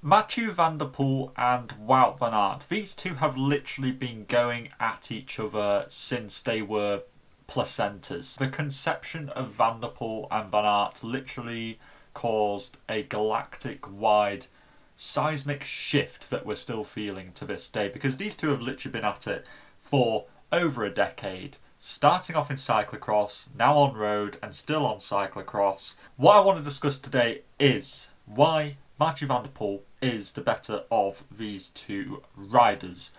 Mathieu van der Poel and Wout van Aert. These two have literally been going at each other since they were placentas. The conception of Van der Poel and Van Aert literally caused a galactic-wide seismic shift that we're still feeling to this day, because these two have literally been at it for over a decade, starting off in cyclocross, now on road and still on cyclocross. What I want to discuss today is why Mathieu van der Poel is the better of these two riders.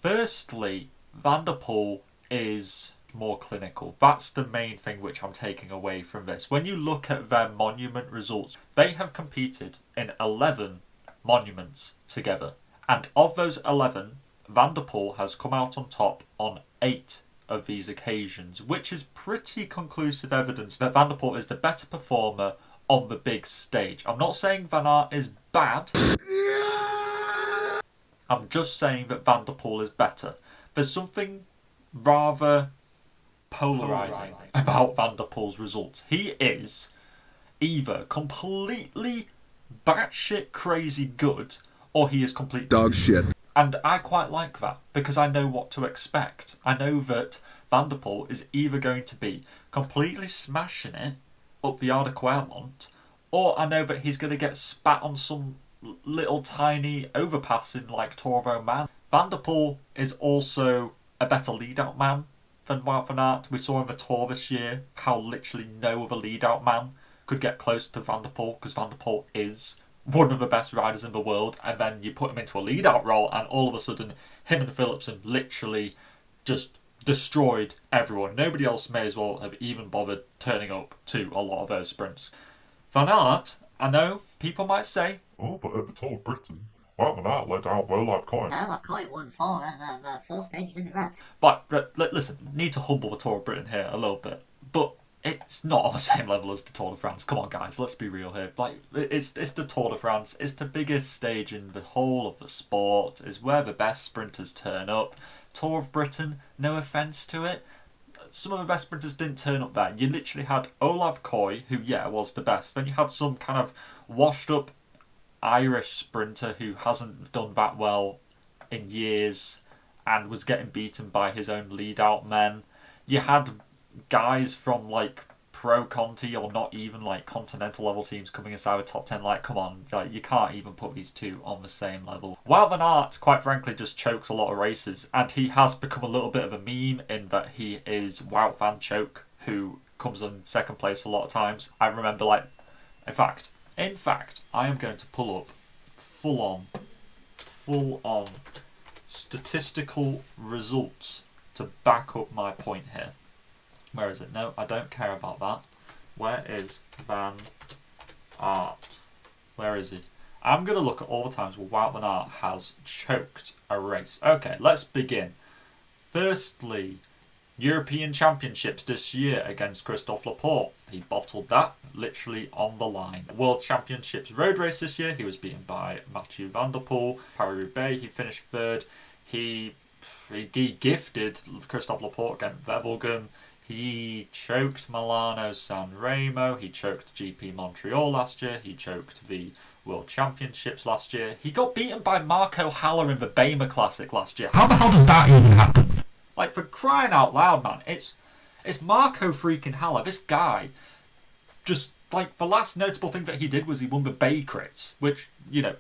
Firstly, Van der Poel is more clinical. That's the main thing which I'm taking away from this. When you look at their monument results, they have competed in 11 monuments together. And of those 11, Van der Poel has come out on top on 8 of these occasions, which is pretty conclusive evidence that Van der Poel is the better performer on the big stage. I'm not saying Van Aert is bad. I'm just saying that Van der Poel is better. There's something rather polarising about Van der Poel's results. He is either completely batshit crazy good, or he is complete dog shit. And I quite like that, because I know what to expect. I know that Van der Poel is either going to be completely smashing it up the Arde Quermont, or I know that he's going to get spat on some little tiny overpassing like Tour of Oman. Van der Poel is also a better lead-out man than Wout van Aert. We saw in the Tour this year how literally no other lead-out man could get close to Van der Poel, because Van der Poel is one of the best riders in the world, and then you put him into a lead-out role and all of a sudden him and Philipsen literally just destroyed everyone. Nobody else may as well have even bothered turning up to a lot of those sprints. Van Aert, I know people might say, oh, but at the Tour of Britain, Wout van Aert led out Wout van Aert. I've quite won four stages in a row. But listen, need to humble the Tour of Britain here a little bit, but it's not on the same level as the Tour de France. Come on, guys, let's be real here. Like, it's the Tour de France. It's the biggest stage in the whole of the sport. It's where the best sprinters turn up. Tour of Britain, no offence to it, some of the best sprinters didn't turn up there. You literally had Olav Koy, who, yeah, was the best. Then you had some kind of washed-up Irish sprinter who hasn't done that well in years and was getting beaten by his own lead-out men. You had guys from, like, Pro Conti or not even, like, continental level teams coming inside the top 10. Like, come on, like, you can't even put these two on the same level. Wout van Aert, quite frankly, just chokes a lot of races, and he has become a little bit of a meme in that he is Wout van Choke, who comes in second place a lot of times. I remember, like, in fact, I am going to pull up full on statistical results to back up my point here. Where is it? No, I don't care about that. Where is Van Aert? Where is he? I'm going to look at all the times where Wout van Aert has choked a race. Okay, let's begin. Firstly, European Championships this year against Christophe Laporte. He bottled that, literally on the line. World Championships road race this year, he was beaten by Mathieu van der Poel. Paris-Roubaix, he finished third. He gifted Christophe Laporte against Wevelgem. He choked Milano San Remo. He choked GP Montreal last year. He choked the World Championships last year. He got beaten by Marco Haller in the Bama Classic last year. How the hell does that even happen? Like, for crying out loud, man. It's Marco freaking Haller. This guy, just, like, the last notable thing that he did was he won the Bay Crits, which, you know,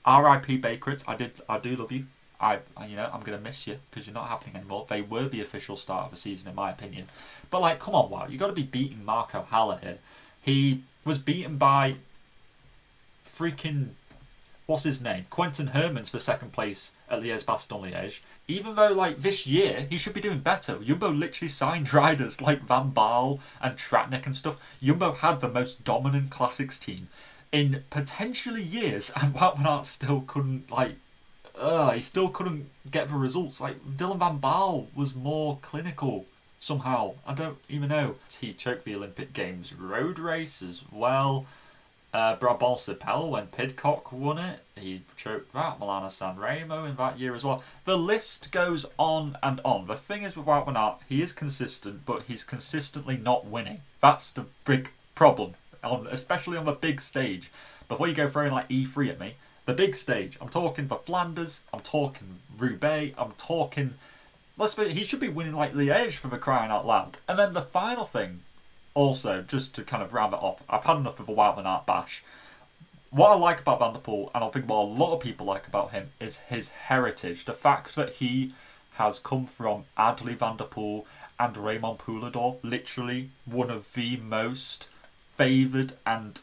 R.I.P. Bay Crits. I do love you. I'm going to miss you because you're not happening anymore. They were the official start of the season, in my opinion. But, like, come on, wow. You got to be beating Marco Haller here. He was beaten by freaking, what's his name? Quentin Hermans for second place at Liège-Bastogne-Liège. Even though, like, this year, he should be doing better. Jumbo literally signed riders like Van Baal and Tratnik and stuff. Jumbo had the most dominant classics team in potentially years, and Wout van Aert still couldn't, like, he still couldn't get the results. Like, Dylan Van Baal was more clinical somehow. I don't even know. He choked the Olympic Games road race as well. Brabant-Sipel, when Pidcock won it, he choked that. Milano San Remo in that year as well. The list goes on and on. The thing is with Wout van Aert, he is consistent, but he's consistently not winning. That's the big problem, especially on the big stage. Before you go throwing like E3 at me, The big stage. I'm talking the Flanders. I'm talking Roubaix. I'm talking... he should be winning like Liège for the crying out loud. And then the final thing, also, just to kind of round it off, I've had enough of a Wout van Aert bash. What I like about Van der Poel, and I think what a lot of people like about him, is his heritage. The fact that he has come from Adley van der Poel and Raymond Poulidor, literally one of the most favoured and,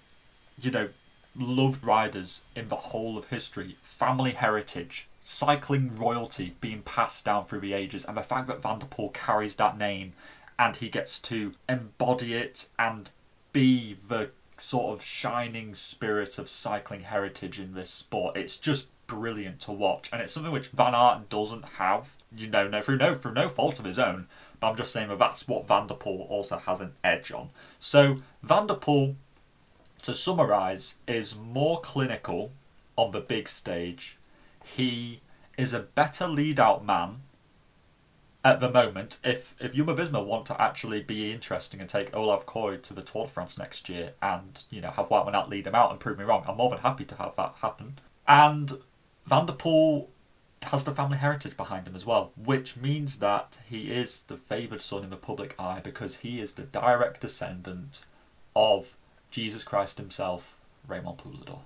loved riders in the whole of history. Family heritage, cycling royalty being passed down through the ages, and the fact that Van der Poel carries that name and he gets to embody it and be the sort of shining spirit of cycling heritage in this sport. It's just brilliant to watch, and it's something which Van Aert doesn't have, through no fault of his own, but I'm just saying that that's what Van der Poel also has an edge on. So Van der Poel, to summarise, is more clinical on the big stage. He is a better lead-out man at the moment. If Jumbo-Visma want to actually be interesting and take Olav Koy to the Tour de France next year and, have Wout van Aert lead him out and prove me wrong, I'm more than happy to have that happen. And Van der Poel has the family heritage behind him as well, which means that he is the favoured son in the public eye because he is the direct descendant of Jesus Christ himself, Raymond Poulidor.